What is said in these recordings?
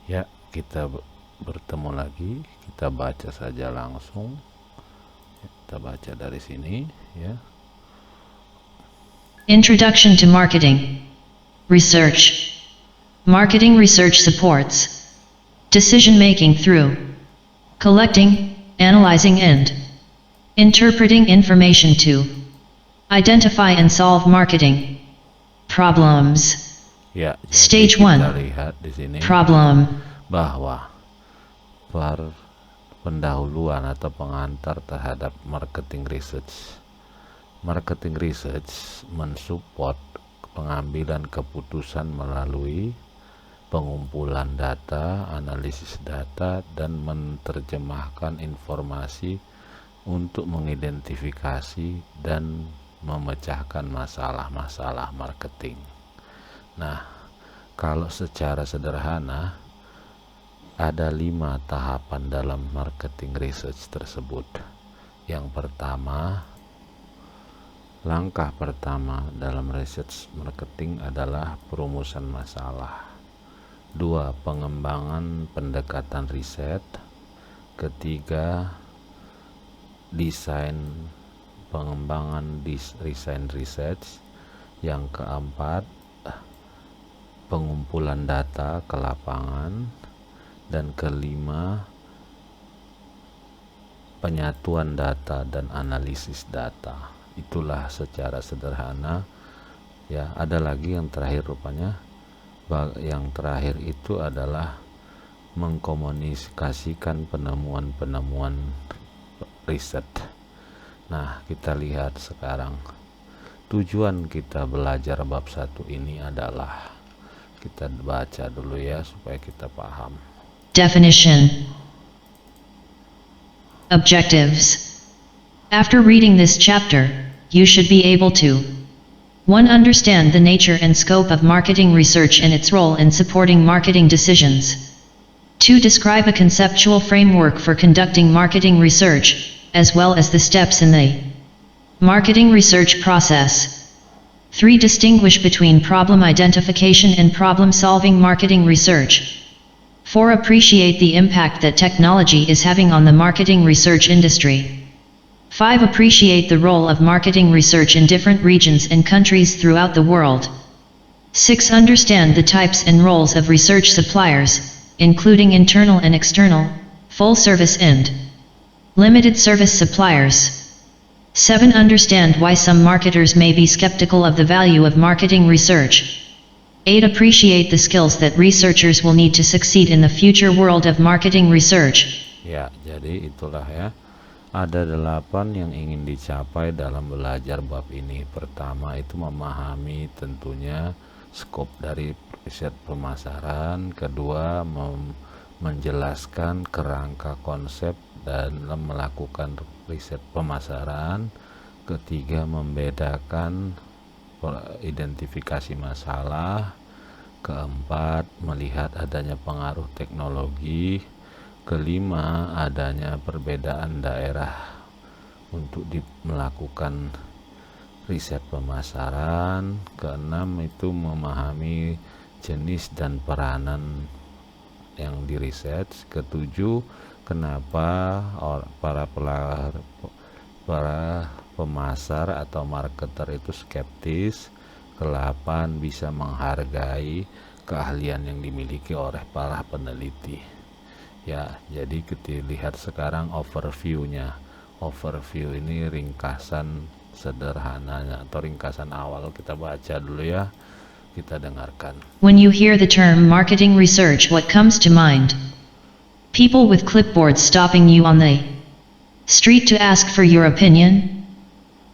Ya, kita bertemu lagi. Kita baca saja langsung. Kita baca dari sini, ya. Introduction to Marketing Research. Marketing research supports decision-making through collecting, analyzing and interpreting information to identify and solve marketing problems. Ya, jadi Stage kita 1. lihat di sini Problem. bahwa pendahuluan atau pengantar terhadap marketing research. Marketing research mensupport pengambilan keputusan melalui pengumpulan data, analisis data, dan menerjemahkan informasi untuk mengidentifikasi dan memecahkan masalah-masalah marketing. Nah, kalau secara sederhana ada 5 tahapan dalam marketing research tersebut. Yang pertama, langkah pertama dalam research marketing adalah perumusan masalah. 2. Pengembangan pendekatan riset. Ketiga, pengembangan desain research. Yang keempat, pengumpulan data ke lapangan. Dan kelima, penyatuan data dan analisis data. Itulah secara sederhana, ya. Ada lagi yang terakhir rupanya. Yang terakhir itu adalah mengkomunikasikan penemuan-penemuan riset. Nah, kita lihat sekarang tujuan kita belajar bab 1 ini adalah, kita baca dulu ya supaya kita paham. Definition. Objectives. After reading this chapter, you should be able to 1. Understand the nature and scope of marketing research and its role in supporting marketing decisions. 2. Describe a conceptual framework for conducting marketing research, as well as the steps in the marketing research process. 3. Distinguish between problem identification and problem-solving marketing research. 4. Appreciate the impact that technology is having on the marketing research industry. 5. Appreciate the role of marketing research in different regions and countries throughout the world. 6. Understand the types and roles of research suppliers, including internal and external, full service and limited service suppliers. 7. Understand why some marketers may be skeptical of the value of marketing research. 8. Appreciate the skills that researchers will need to succeed in the future world of marketing research. Ya, jadi itulah ya. Ada 8 yang ingin dicapai dalam belajar bab ini. Pertama itu memahami tentunya skop dari riset pemasaran. Kedua, menjelaskan kerangka konsep dan melakukan riset pemasaran. Ketiga, membedakan identifikasi masalah. Keempat, melihat adanya pengaruh teknologi. Kelima, adanya perbedaan daerah untuk melakukan riset pemasaran. Keenam, itu memahami jenis dan peranan yang diriset. Ketujuh, kenapa para pemasar atau marketer itu skeptis. Ke-8, bisa menghargai keahlian yang dimiliki oleh para peneliti. Ya, jadi kita lihat sekarang overview-nya. Overview ini ringkasan sederhananya atau ringkasan awal. Kita baca dulu ya. Kita dengarkan. When you hear the term marketing research, what comes to mind? People with clipboards stopping you on the street to ask for your opinion?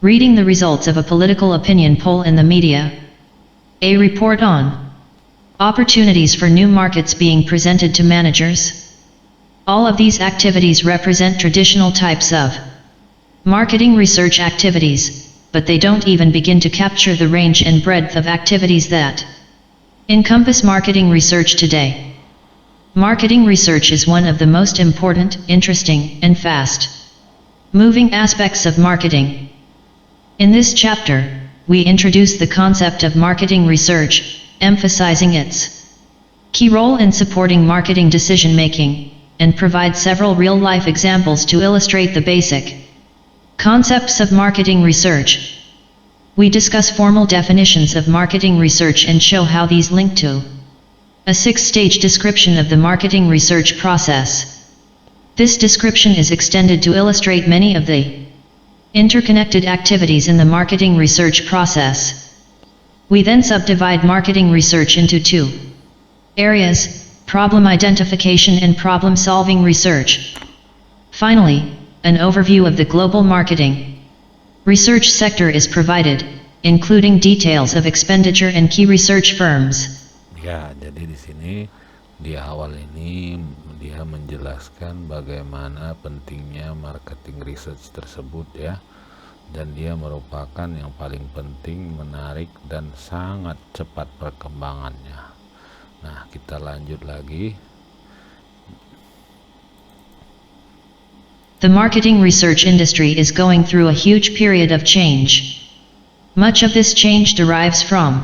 Reading the results of a political opinion poll in the media? A report on opportunities for new markets being presented to managers? All of these activities represent traditional types of marketing research activities, but they don't even begin to capture the range and breadth of activities that encompass marketing research today. Marketing research is one of the most important, interesting, and fast-moving aspects of marketing. In this chapter, we introduce the concept of marketing research, emphasizing its key role in supporting marketing decision-making, and provide several real-life examples to illustrate the basic concepts of marketing research. We discuss formal definitions of marketing research and show how these link to a six-stage description of the marketing research process. This description is extended to illustrate many of the interconnected activities in the marketing research process. We then subdivide marketing research into two areas: problem identification and problem-solving research. Finally, an overview of the global marketing research sector is provided, including details of expenditure and key research firms. Ya, jadi di sini di awal ini dia menjelaskan bagaimana pentingnya marketing research tersebut ya. Dan dia merupakan yang paling penting, menarik, dan sangat cepat perkembangannya. Nah, kita lanjut lagi. The marketing research industry is going through a huge period of change. Much of this change derives from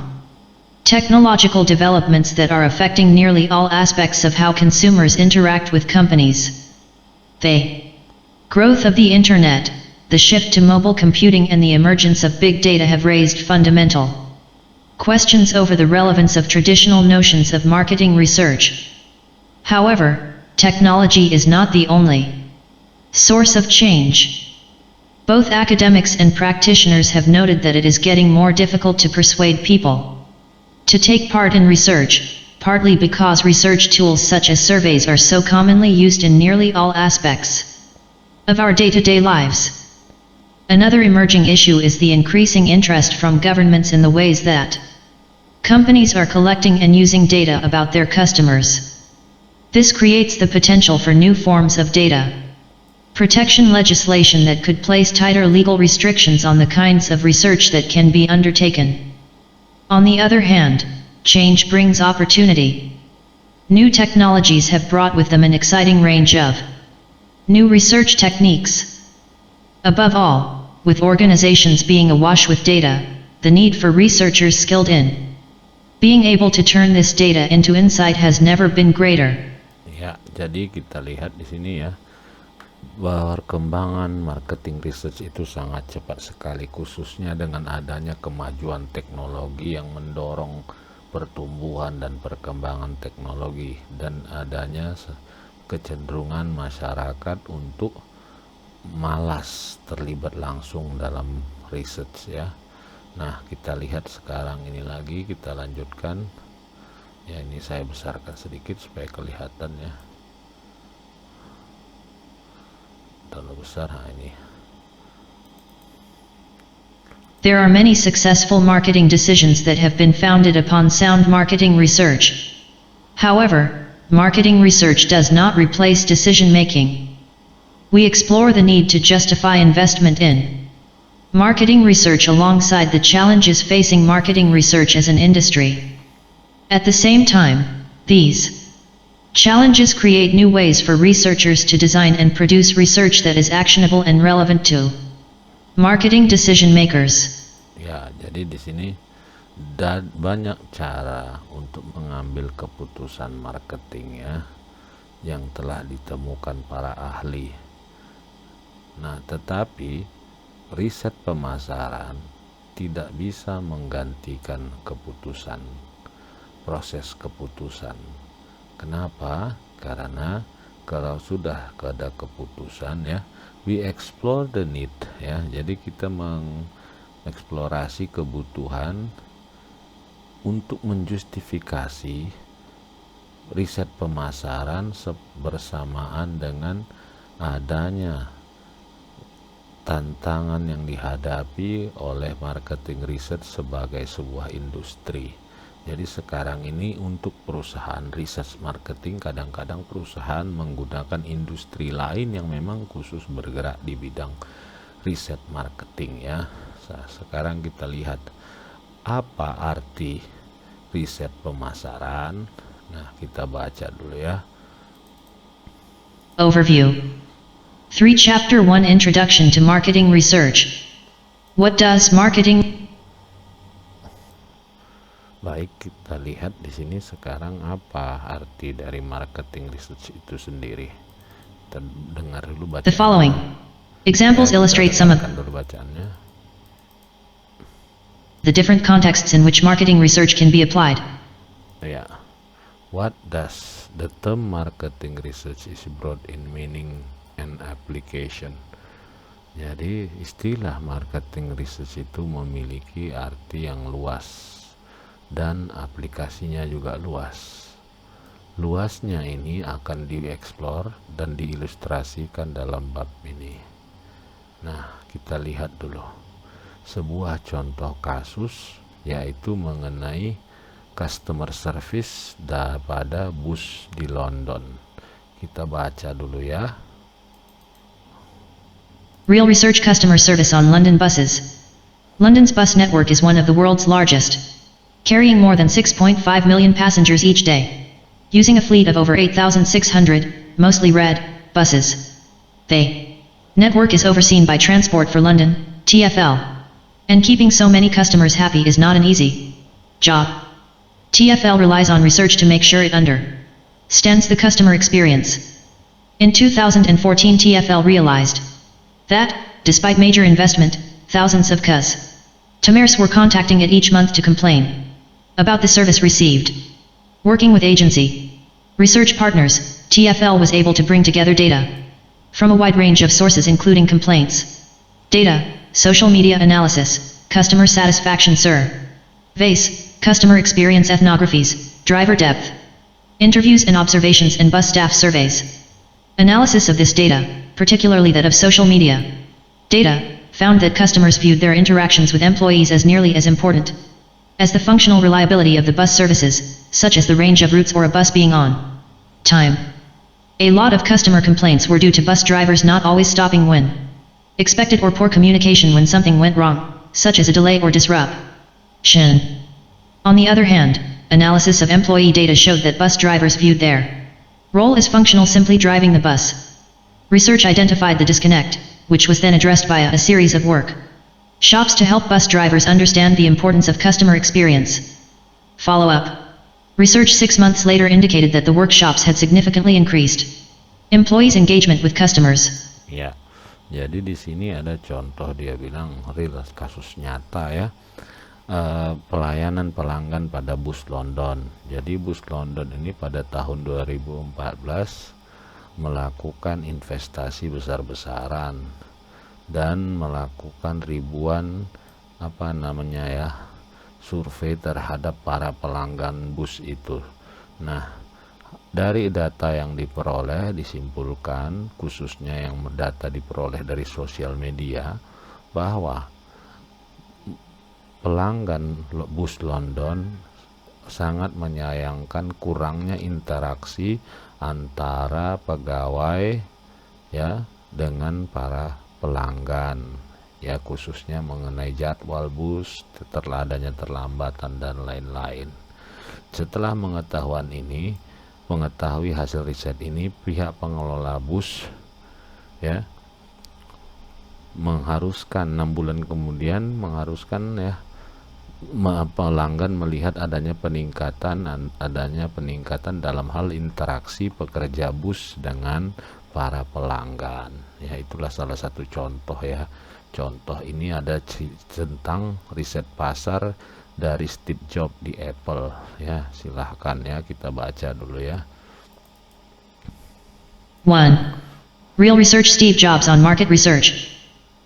technological developments that are affecting nearly all aspects of how consumers interact with companies. The growth of the internet, the shift to mobile computing, and the emergence of big data have raised fundamental questions over the relevance of traditional notions of marketing research. However, technology is not the only source of change. Both academics and practitioners have noted that it is getting more difficult to persuade people to take part in research, partly because research tools such as surveys are so commonly used in nearly all aspects of our day-to-day lives. Another emerging issue is the increasing interest from governments in the ways that companies are collecting and using data about their customers. This creates the potential for new forms of data protection legislation that could place tighter legal restrictions on the kinds of research that can be undertaken. On the other hand, change brings opportunity. New technologies have brought with them an exciting range of new research techniques. Above all, with organizations being awash with data, the need for researchers skilled in being able to turn this data into insight has never been greater. Ya, jadi kita lihat di sini ya, bahwa perkembangan marketing research itu sangat cepat sekali, khususnya dengan adanya kemajuan teknologi yang mendorong pertumbuhan dan perkembangan teknologi, dan adanya kecenderungan masyarakat untuk malas terlibat langsung dalam research ya. Nah, kita lihat sekarang ini lagi, kita lanjutkan ya. Ini saya besarkan sedikit supaya kelihatan ya. Terlalu besar ini. There are many successful marketing decisions that have been founded upon sound marketing research. However, marketing research does not replace decision making. We explore the need to justify investment in marketing research alongside the challenges facing marketing research as an industry. At the same time, these challenges create new ways for researchers to design and produce research that is actionable and relevant to marketing decision makers. Ya, jadi di sini banyak cara untuk mengambil keputusan marketing ya, yang telah ditemukan para ahli. Nah, tetapi riset pemasaran tidak bisa menggantikan keputusan, proses keputusan. Kenapa? Karena kalau sudah ada keputusan ya, we explore the need ya. Jadi kita mengeksplorasi kebutuhan untuk menjustifikasi riset pemasaran bersamaan dengan adanya tantangan yang dihadapi oleh marketing research sebagai sebuah industri. Jadi sekarang ini untuk perusahaan research marketing, kadang-kadang perusahaan menggunakan industri lain yang memang khusus bergerak di bidang riset marketing ya. Nah, sekarang kita lihat apa arti riset pemasaran. Nah, kita baca dulu ya. Overview 3 Chapter 1 Introduction to Marketing Research. What does marketing Baik, kita lihat di sini sekarang apa arti dari marketing research itu sendiri. Kita dengar dulu The following bacaannya. examples Kita illustrate some of dengarkan dulu bacaannya. the different contexts in which marketing research can be applied. Ya, what does the term marketing research is broad in meaning and application? Jadi istilah marketing research itu memiliki arti yang luas dan aplikasinya juga luas. Luasnya ini akan dieksplor dan diilustrasikan dalam bab ini. Nah, kita lihat dulu sebuah contoh kasus, yaitu mengenai customer service pada bus di London. Kita baca dulu ya. Real research customer service on London buses. London's bus network is one of the world's largest, carrying more than 6.5 million passengers each day, using a fleet of over 8,600, mostly red, buses. The network is overseen by Transport for London, TfL. And keeping so many customers happy is not an easy job. TfL relies on research to make sure it understands the customer experience. In 2014, TfL realized that, despite major investment, thousands of customers were contacting it each month to complain about the service received. Working with agency research partners, TfL was able to bring together data from a wide range of sources including complaints, data, social media analysis, customer satisfaction surveys, customer experience ethnographies, driver depth interviews and observations, and bus staff surveys. Analysis of this data, particularly that of social media data, found that customers viewed their interactions with employees as nearly as important as the functional reliability of the bus services, such as the range of routes or a bus being on time. A lot of customer complaints were due to bus drivers not always stopping when expected or poor communication when something went wrong, such as a delay or disruption. On the other hand, analysis of employee data showed that bus drivers viewed their role as functional, simply driving the bus. Research identified the disconnect, which was then addressed via a series of workshops to help bus drivers understand the importance of customer experience. Follow-up. Research 6 months later indicated that the workshops had significantly increased employees' engagement with customers. Ya, jadi di sini ada contoh, dia bilang real kasus nyata ya. Pelayanan pelanggan pada bus London. Jadi bus London ini pada tahun 2014 melakukan investasi besar-besaran dan melakukan ribuan survei terhadap para pelanggan bus itu. Nah, dari data yang diperoleh disimpulkan, khususnya yang data diperoleh dari sosial media, bahwa pelanggan bus London sangat menyayangkan kurangnya interaksi antara pegawai ya dengan para pelanggan, ya khususnya mengenai jadwal bus, adanya terlambatan dan lain-lain. Setelah mengetahui hasil riset ini, pihak pengelola bus ya mengharuskan 6 bulan kemudian pelanggan melihat adanya peningkatan dalam hal interaksi pekerja bus dengan para pelanggan. Ya, itulah salah satu contoh ya. Contoh ini ada tentang riset pasar dari Steve Jobs di Apple ya. Silahkan ya, kita baca dulu ya. 1. Real research. Steve Jobs on market research.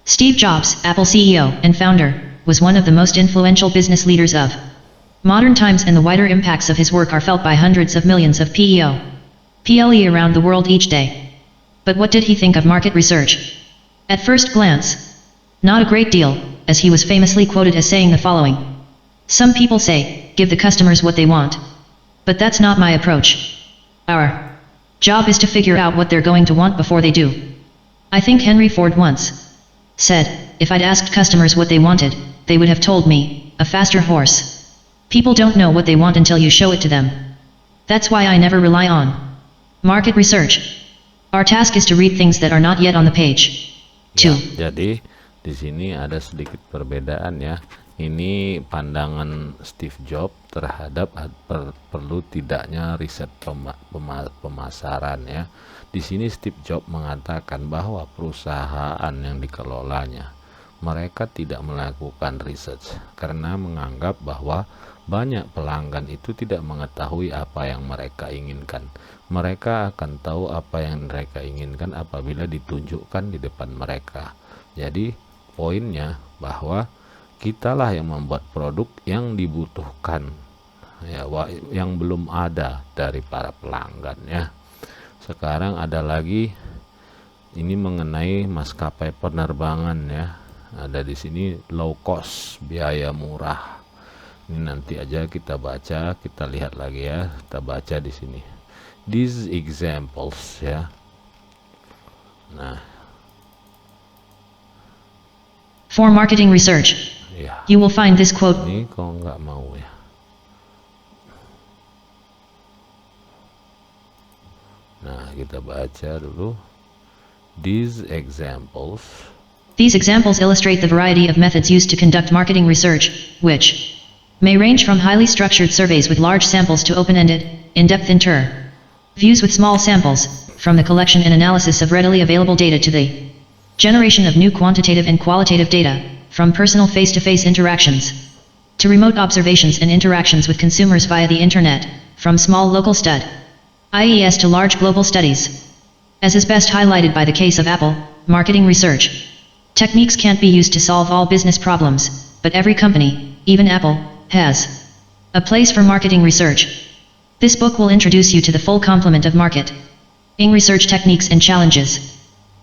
Steve Jobs, Apple CEO and founder, was one of the most influential business leaders of modern times, and the wider impacts of his work are felt by hundreds of millions of PLE around the world each day. But what did he think of market research? At first glance, not a great deal, as he was famously quoted as saying the following: "Some people say, give the customers what they want. But that's not my approach. Our job is to figure out what they're going to want before they do." I think Henry Ford once said, "If I'd asked customers what they wanted, they would have told me, a faster horse." People don't know what they want until you show it to them. That's why I never rely on market research. Our task is to read things that are not yet on the page. 2. Ya, jadi di sini ada sedikit perbedaan ya. Ini pandangan Steve Jobs terhadap perlu tidaknya riset pemasaran ya. Di sini Steve Jobs mengatakan bahwa perusahaan yang dikelolanya mereka tidak melakukan research karena menganggap bahwa banyak pelanggan itu tidak mengetahui apa yang mereka inginkan. Mereka akan tahu apa yang mereka inginkan apabila ditunjukkan di depan mereka. Jadi poinnya bahwa kitalah yang membuat produk yang dibutuhkan ya, yang belum ada dari para pelanggan ya. Sekarang ada lagi ini mengenai maskapai penerbangan ya. Ada di sini low cost, biaya murah. Ini nanti aja kita baca, kita lihat lagi ya, kita baca di sini. These examples ya. Nah, For marketing research, ya. you will find this quote. Ini kok nggak mau ya. Nah, kita baca dulu. These examples illustrate the variety of methods used to conduct marketing research, which may range from highly structured surveys with large samples to open-ended, in-depth interviews with small samples, from the collection and analysis of readily available data to the generation of new quantitative and qualitative data, from personal face-to-face interactions to remote observations and interactions with consumers via the internet, from small local IES to large global studies. As is best highlighted by the case of Apple, marketing research techniques can't be used to solve all business problems, but every company, even Apple, has a place for marketing research. This book will introduce you to the full complement of marketing research techniques and challenges.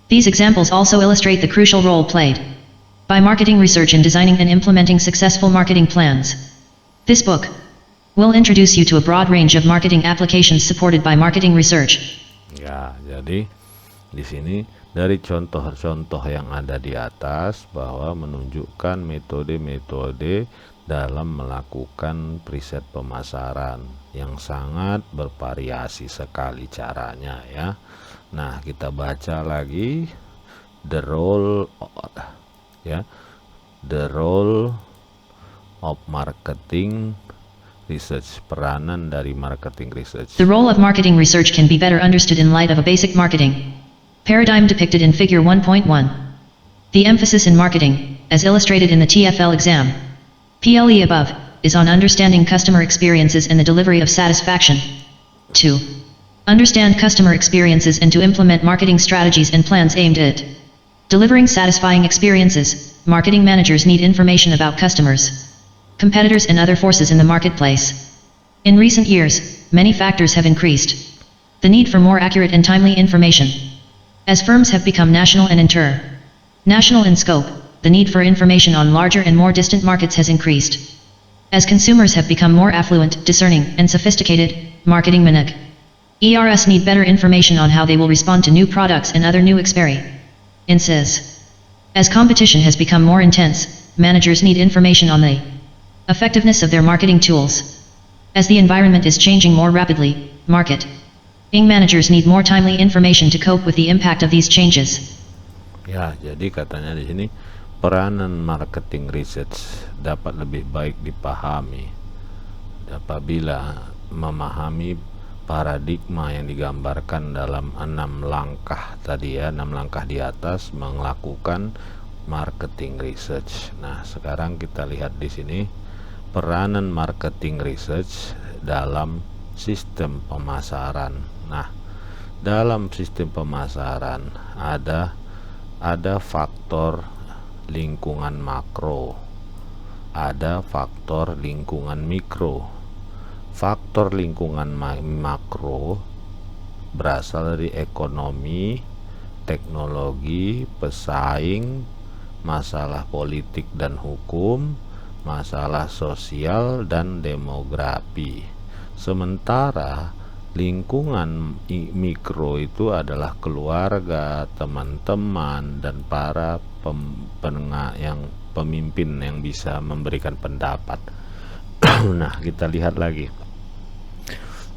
These examples also illustrate the crucial role played by marketing research in designing and implementing successful marketing plans. This book will introduce you to a broad range of marketing applications supported by marketing research. Ya, jadi di sini dari contoh-contoh yang ada di atas bahwa menunjukkan metode-metode dalam melakukan riset pemasaran yang sangat bervariasi sekali caranya ya. Nah, kita baca lagi the role of marketing research, peranan dari marketing research. The role of marketing research can be better understood in light of a basic marketing paradigm depicted in Figure 1.1. The emphasis in marketing, as illustrated in the TFL exam, PLE above, is on understanding customer experiences and the delivery of satisfaction. 2. Understand customer experiences and to implement marketing strategies and plans aimed at delivering satisfying experiences. Marketing managers need information about customers, competitors and other forces in the marketplace. In recent years, many factors have increased the need for more accurate and timely information. As firms have become national and international in scope, the need for information on larger and more distant markets has increased. As consumers have become more affluent, discerning, and sophisticated, marketing managers need better information on how they will respond to new products and other new experiences. As competition has become more intense, managers need information on the effectiveness of their marketing tools. As the environment is changing more rapidly, marketing managers need more timely information to cope with the impact of these changes. Ya, jadi katanya di sini peranan marketing research dapat lebih baik dipahami apabila memahami paradigma yang digambarkan dalam 6 langkah tadi ya, 6 langkah di atas melakukan marketing research. Nah, sekarang kita lihat di sini peranan marketing research dalam sistem pemasaran. Nah, dalam sistem pemasaran ada faktor lingkungan makro, ada faktor lingkungan mikro. Faktor lingkungan makro berasal dari ekonomi, teknologi, pesaing, masalah politik dan hukum, masalah sosial dan demografi. Sementara lingkungan mikro itu adalah keluarga, teman-teman, dan para pemimpin yang bisa memberikan pendapat. Nah, kita lihat lagi.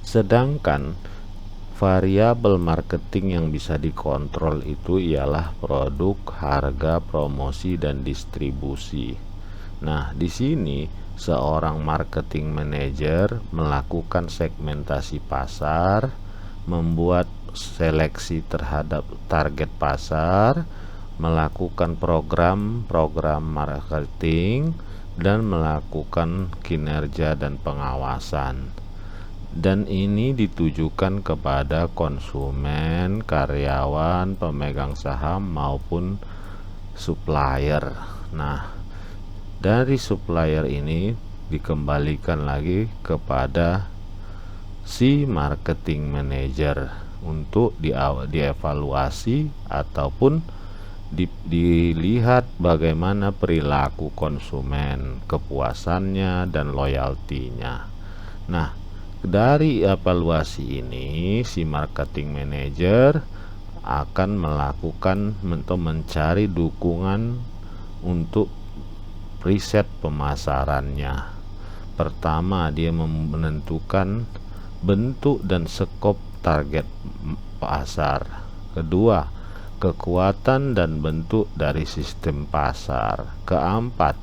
Sedangkan variabel marketing yang bisa dikontrol itu ialah produk, harga, promosi, dan distribusi. Nah, di sini seorang marketing manager melakukan segmentasi pasar, membuat seleksi terhadap target pasar, melakukan program-program marketing, dan melakukan kinerja dan pengawasan. Dan ini ditujukan kepada konsumen, karyawan, pemegang saham maupun supplier. Nah, dari supplier ini dikembalikan lagi kepada si marketing manager untuk dievaluasi ataupun dilihat bagaimana perilaku konsumen, kepuasannya dan loyaltinya. Nah, dari evaluasi ini si marketing manager akan melakukan atau mencari dukungan untuk riset pemasarannya. Pertama, dia menentukan bentuk dan skop target pasar. Kedua, kekuatan dan bentuk dari sistem pasar. Keempat,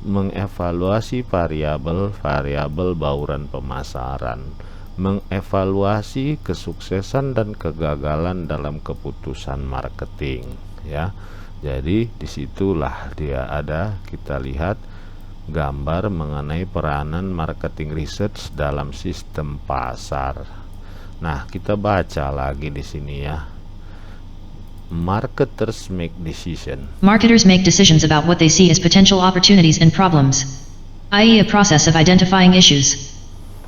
mengevaluasi variabel-variabel bauran pemasaran, mengevaluasi kesuksesan dan kegagalan dalam keputusan marketing, ya. Jadi disitulah kita lihat gambar mengenai peranan marketing research dalam sistem pasar. Nah, kita baca lagi di sini ya. Marketers make decision. Marketers make decisions about what they see as potential opportunities and problems, i.e. a process of identifying issues.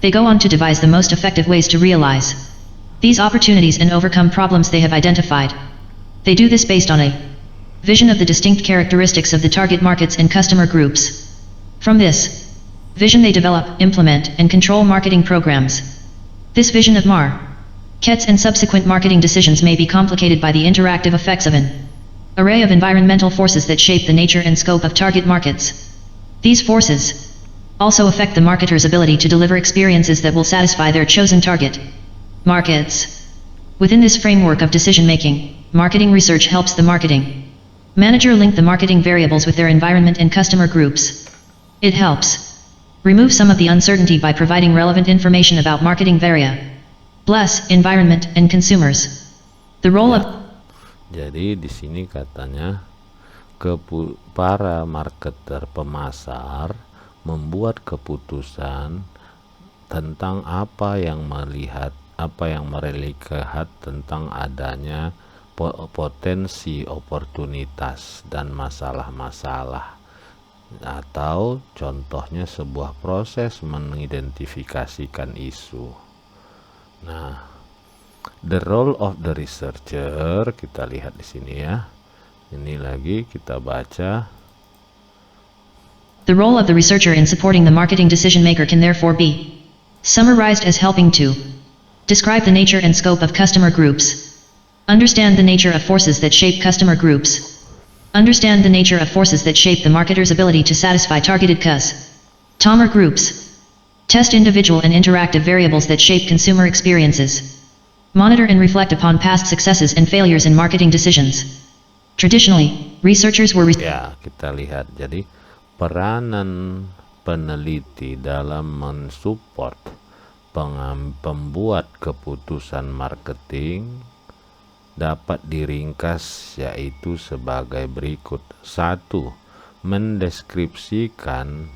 They go on to devise the most effective ways to realize these opportunities and overcome problems they have identified. They do this based on a vision of the distinct characteristics of the target markets and customer groups. From this vision they develop, implement, and control marketing programs. This vision of markets and subsequent marketing decisions may be complicated by the interactive effects of an array of environmental forces that shape the nature and scope of target markets. These forces also affect the marketer's ability to deliver experiences that will satisfy their chosen target markets. Within this framework of decision-making, marketing research helps the marketing manager link the marketing variables with their environment and customer groups. It helps remove some of the uncertainty by providing relevant information about marketing variables, environment, and consumers. The role of Jadi di sini katanya para marketer pemasar membuat keputusan tentang apa yang melihat tentang adanya potensi, oportunitas dan masalah-masalah, atau contohnya sebuah proses mengidentifikasikan isu. Nah, the role of the researcher kita lihat di sini ya. Ini lagi kita baca. The role of the researcher in supporting the marketing decision maker can therefore be summarized as helping to describe the nature and scope of customer groups, understand the nature of forces that shape customer groups, understand the nature of forces that shape the marketer's ability to satisfy targeted customer groups, test individual and interactive variables that shape consumer experiences, monitor and reflect upon past successes and failures in marketing decisions. Traditionally, researchers were Ya, kita lihat. Jadi peranan peneliti dalam mensupport pembuat keputusan marketing dapat diringkas yaitu sebagai berikut. 1. Mendeskripsikan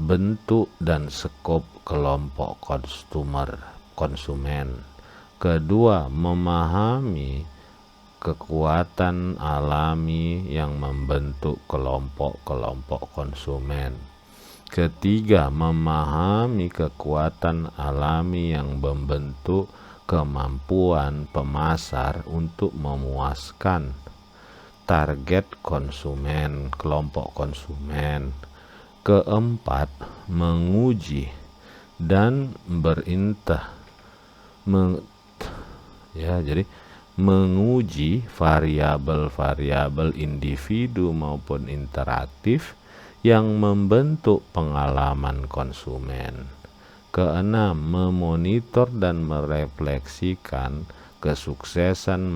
bentuk dan skop kelompok konsumen. Kedua, memahami kekuatan alami yang membentuk kelompok-kelompok konsumen. Ketiga, memahami kekuatan alami yang membentuk kemampuan pemasar untuk memuaskan target konsumen, kelompok konsumen. Keempat, menguji dan menguji variabel-variabel individu maupun interaktif yang membentuk pengalaman konsumen. Keenam, memonitor dan merefleksikan kesuksesan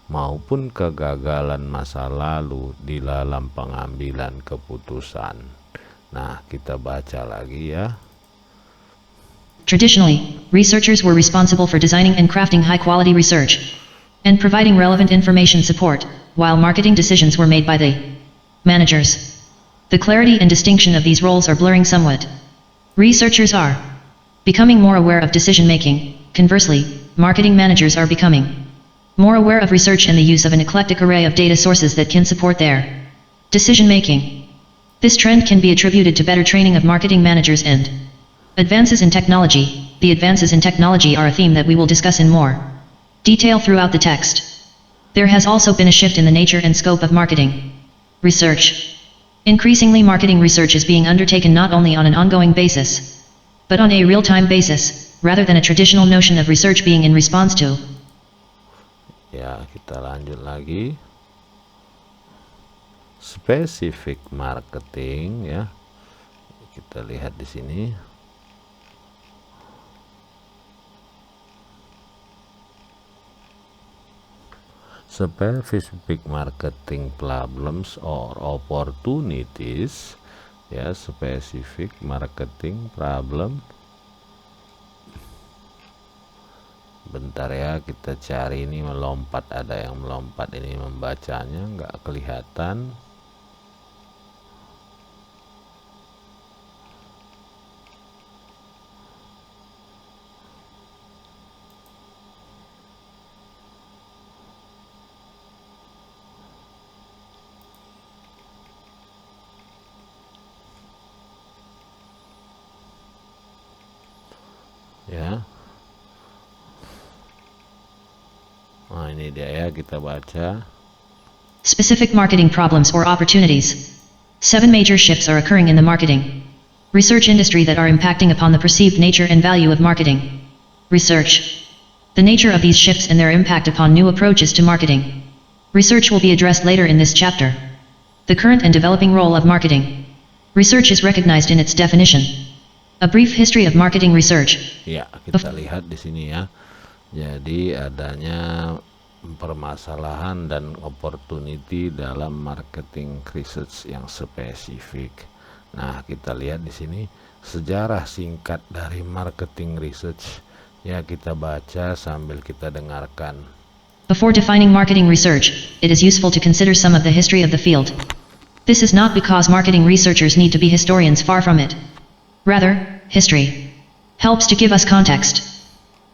maupun kegagalan masa lalu di dalam pengambilan keputusan. Nah, kita baca lagi ya. Traditionally, researchers were responsible for designing and crafting high-quality research and providing relevant information support, while marketing decisions were made by the managers. The clarity and distinction of these roles are blurring somewhat. Researchers are becoming more aware of decision-making. Conversely, marketing managers are becoming more aware of research and the use of an eclectic array of data sources that can support their decision-making. This trend can be attributed to better training of marketing managers and advances in technology. The advances in technology are a theme that we will discuss in more detail throughout the text. There has also been a shift in the nature and scope of marketing research. Increasingly, marketing research is being undertaken not only on an ongoing basis, but on a real-time basis, rather than a traditional notion of research being in response to. Ya, kita lanjut lagi. Spesifik marketing ya. Kita lihat di sini. Specific marketing problems or opportunities ya, specific marketing problem. Bentar ya, kita cari ini melompat, ada yang melompat ini membacanya nggak kelihatan. Ya. Nah, ini dia ya, kita baca. Specific marketing problems or opportunities. 7 major shifts are occurring in the marketing research industry that are impacting upon the perceived nature and value of marketing research. The nature of these shifts and their impact upon new approaches to marketing research will be addressed later in this chapter. The current and developing role of marketing research is recognized in its definition. A brief history of marketing research. Ya, kita lihat di sini ya. Jadi adanya permasalahan dan opportunity dalam marketing research yang spesifik. Nah, kita lihat di sini sejarah singkat dari marketing research. Ya, kita baca sambil kita dengarkan. Before defining marketing research, it is useful to consider some of the history of the field. This is not because marketing researchers need to be historians, far from it. Rather, history helps to give us context.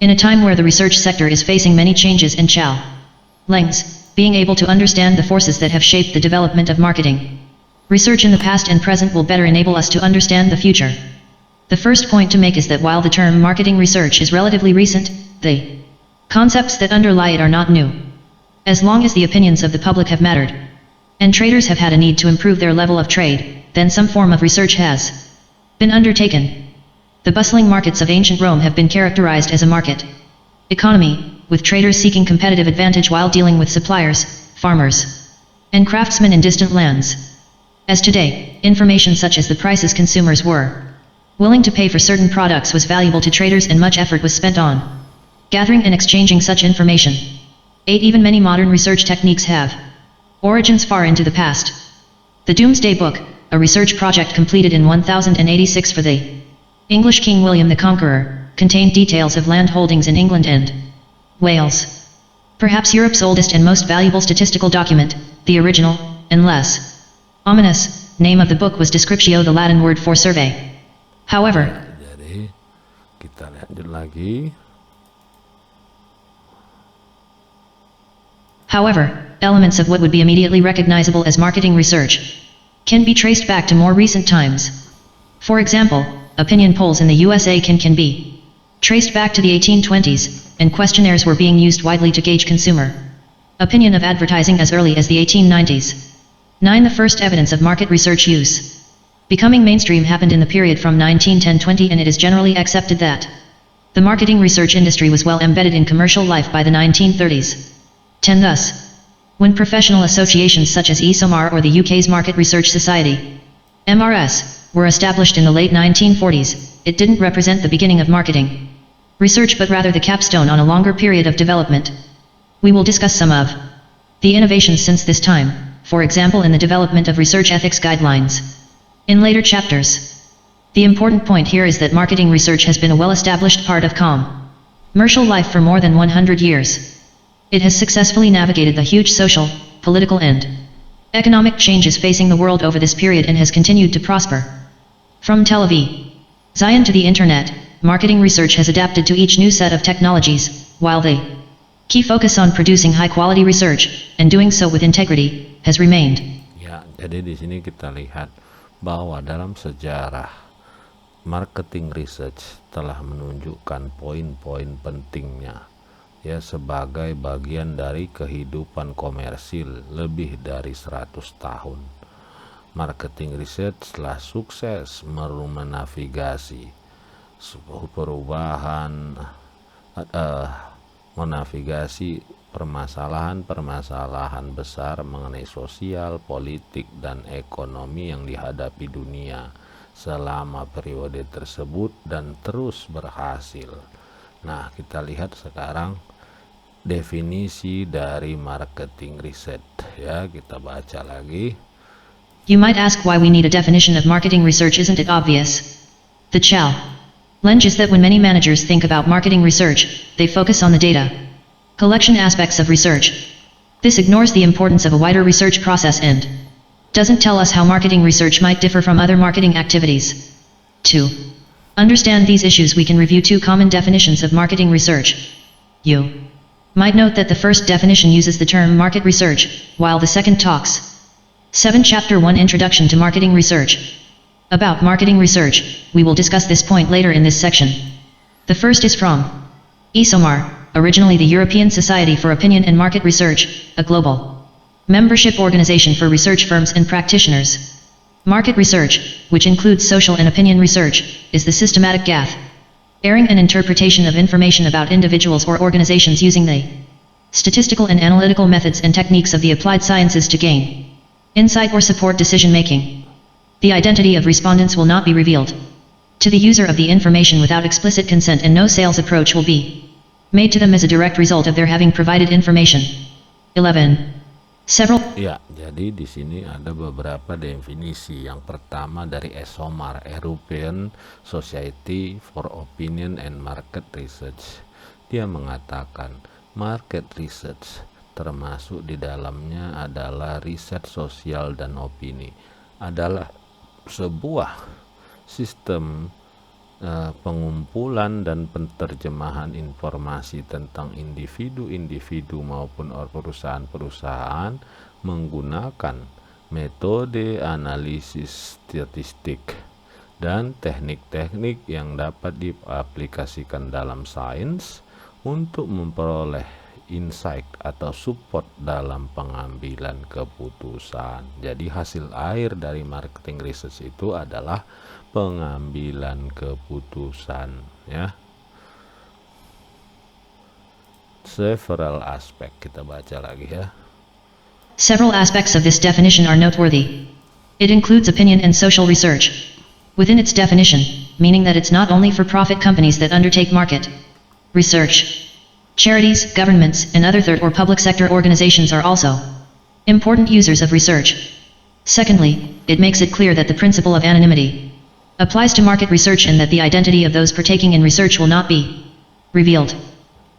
In a time where the research sector is facing many changes and challenges, being able to understand the forces that have shaped the development of marketing research in the past and present will better enable us to understand the future. The first point to make is that while the term marketing research is relatively recent, the concepts that underlie it are not new. As long as the opinions of the public have mattered, and traders have had a need to improve their level of trade, then some form of research has been undertaken. The bustling markets of ancient Rome have been characterized as a market economy, with traders seeking competitive advantage while dealing with suppliers, farmers, and craftsmen in distant lands. As today, information such as the prices consumers were willing to pay for certain products was valuable to traders and much effort was spent on gathering and exchanging such information. 8. Even many modern research techniques have origins far into the past. The Doomsday Book, a research project completed in 1086 for the English King William the Conqueror, contained details of land holdings in England and Wales. Perhaps Europe's oldest and most valuable statistical document, the original, and less ominous, name of the book was Descriptio, the Latin word for survey. However, Jadi kita lanjut lagi. Elements of what would be immediately recognizable as marketing research can be traced back to more recent times. For example, opinion polls in the USA can be traced back to the 1820s, and questionnaires were being used widely to gauge consumer opinion of advertising as early as the 1890s. 9. The first evidence of market research use becoming mainstream happened in the period from 1910-20, and it is generally accepted that the marketing research industry was well embedded in commercial life by the 1930s. 10. Thus, when professional associations such as ESOMAR or the UK's Market Research Society, MRS, were established in the late 1940s, it didn't represent the beginning of marketing research but rather the capstone on a longer period of development. We will discuss some of the innovations since this time, for example in the development of research ethics guidelines. In later chapters, the important point here is that marketing research has been a well-established part of commercial life for more than 100 years. It has successfully navigated the huge social, political and economic changes facing the world over this period and has continued to prosper. From television to the internet, marketing research has adapted to each new set of technologies, while the key focus on producing high-quality research, and doing so with integrity, has remained. Ya, jadi di sini kita lihat bahwa dalam sejarah marketing research telah menunjukkan poin-poin pentingnya ya sebagai bagian dari kehidupan komersil lebih dari 100 tahun. Marketing research telah sukses menavigasi perubahan menavigasi permasalahan-permasalahan besar mengenai sosial, politik, dan ekonomi yang dihadapi dunia selama periode tersebut dan terus berhasil. Nah, kita lihat sekarang definisi dari marketing research ya, kita baca lagi. You might ask why we need a definition of marketing research, isn't it obvious? The challenge is that when many managers think about marketing research, they focus on the data collection aspects of research. This ignores the importance of a wider research process and doesn't tell us how marketing research might differ from other marketing activities. To understand these issues, we can review two common definitions of marketing research. You might note that the first definition uses the term market research, while the second talks 7 Chapter 1 Introduction to Marketing Research. About marketing research, we will discuss this point later in this section. The first is from ESOMAR, originally the European Society for Opinion and Market Research, a global membership organization for research firms and practitioners. Market research, which includes social and opinion research, is the systematic gathering and interpretation of information about individuals or organizations using the statistical and analytical methods and techniques of the applied sciences to gain insight or support decision-making. The identity of respondents will not be revealed to the user of the information without explicit consent, and no sales approach will be made to them as a direct result of their having provided information. 11. Ya, jadi di sini ada beberapa definisi. Yang pertama dari ESOMAR, European Society for Opinion and Market Research. Dia mengatakan market research termasuk di dalamnya adalah riset sosial dan opini, adalah sebuah sistem pengumpulan dan penerjemahan informasi tentang individu-individu maupun perusahaan-perusahaan menggunakan metode analisis statistik dan teknik-teknik yang dapat diaplikasikan dalam sains untuk memperoleh insight atau support dalam pengambilan keputusan. Jadi hasil akhir dari marketing research itu adalah pengambilan keputusan ya. Several aspect, kita baca lagi ya. Several aspects of this definition are noteworthy. It includes opinion and social research within its definition, meaning that it's not only for profit companies that undertake market research. Charities, governments, and other third or public sector organizations are also important users of research. Secondly, it makes it clear that the principle of anonymity applies to market research and that the identity of those partaking in research will not be revealed.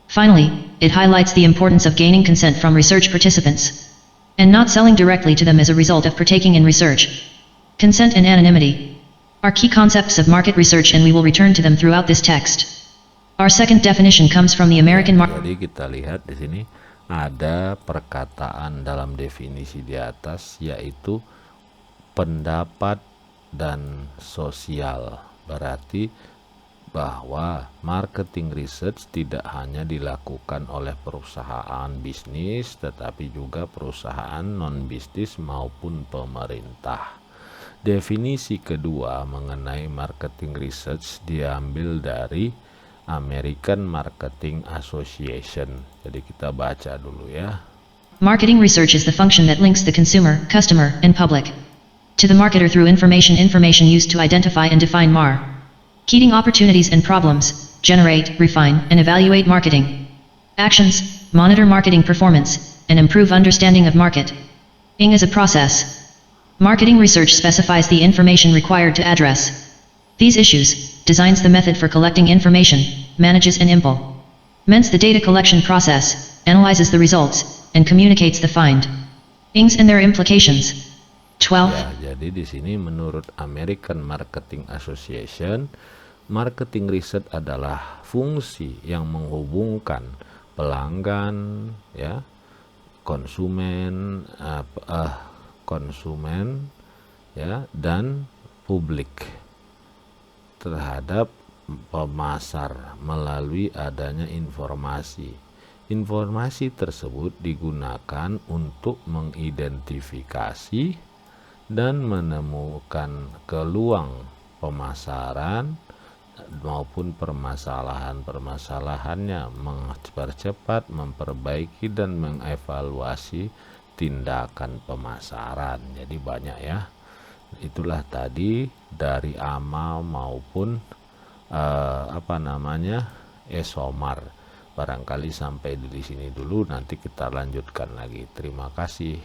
Finally, it highlights the importance of gaining consent from research participants and not selling directly to them as a result of partaking in research. Consent and anonymity are key concepts of market research, and we will return to them throughout this text. Our second definition comes from the American market. Jadi kita lihat di sini ada perkataan dalam definisi di atas, yaitu pendapat dan sosial. Berarti bahwa marketing research tidak hanya dilakukan oleh perusahaan bisnis, tetapi juga perusahaan non-bisnis maupun pemerintah. Definisi kedua mengenai marketing research diambil dari American Marketing Association. Jadi kita baca dulu ya. Marketing research is the function that links the consumer, customer, and public to the marketer through information used to identify and define marketing opportunities and problems, generate, refine, and evaluate marketing actions, monitor marketing performance, and improve understanding of market. Ing is a process. Marketing research specifies the information required to address these issues, designs the method for collecting information, manages and implements the data collection process, analyzes the results, and communicates the find. Ings and their implications. 12. Ya, jadi di sini menurut American Marketing Association, marketing research adalah fungsi yang menghubungkan pelanggan, ya, konsumen, ya, dan publik terhadap pemasar melalui adanya informasi. Informasi tersebut digunakan untuk mengidentifikasi dan menemukan peluang pemasaran maupun permasalahan-permasalahannya, mempercepat, memperbaiki, dan mengevaluasi tindakan pemasaran. Jadi banyak ya. Itulah tadi dari amal maupun esomar. Barangkali sampai di sini dulu, nanti kita lanjutkan lagi. Terima kasih.